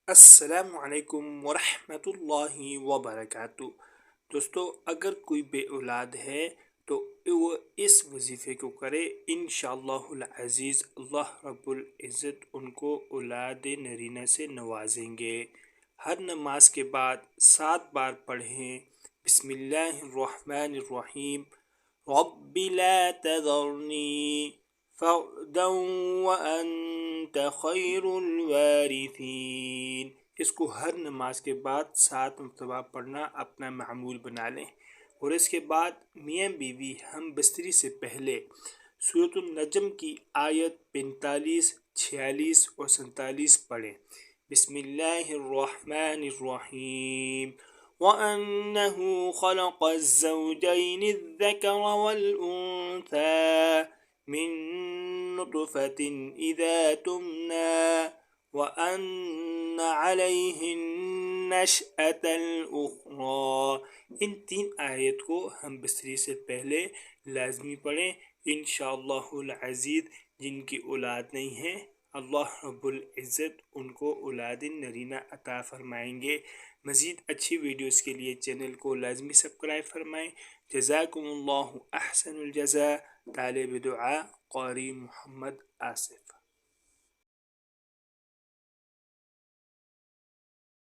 السلام علیکم ورحمۃ اللہ وبرکاتہ۔ دوستو، اگر کوئی بے اولاد ہے تو وہ اس وظیفے کو کرے، انشاءاللہ العزیز اللہ رب العزت ان کو اولاد نرینہ سے نوازیں گے۔ ہر نماز کے بعد 7 بار پڑھیں، بسم اللہ الرحمن الرحیم، رب لا تذرنی فردا وانت خیر الوارثین۔ اس کو ہر نماز کے بعد 7 مرتبہ پڑھنا اپنا معمول بنا لیں، اور اس کے بعد میاں بیوی ہم بستری سے پہلے سورۃ النجم کی آیت 45، 46 اور 47 پڑھیں۔ بسم اللہ الرحمن الرحیم، وَأَنَّهُ خَلَقَ الزَّوْجَيْنِ الذَّكَرَ وَالْأُنثَىٰ مِن نُطْفَةٍ إِذَا تُمْنَىٰ وَأَنَّ عَلَيْهِ النَّشْأَةَ الْأُخْرَىٰ۔ ان 3 آیت کو ہم بستری سے پہلے لازمی پڑھیں۔ انشاءاللہ العزیز جن کی اولاد نہیں ہے، اللہ رب العزت ان کو اولاد نرینہ عطا فرمائیں گے۔ مزید اچھی ویڈیوز کے لیے چینل کو لازمی سبسکرائب فرمائیں۔ جزاکم اللہ احسن الجزاء۔ طالب دعا قاری محمد آصف۔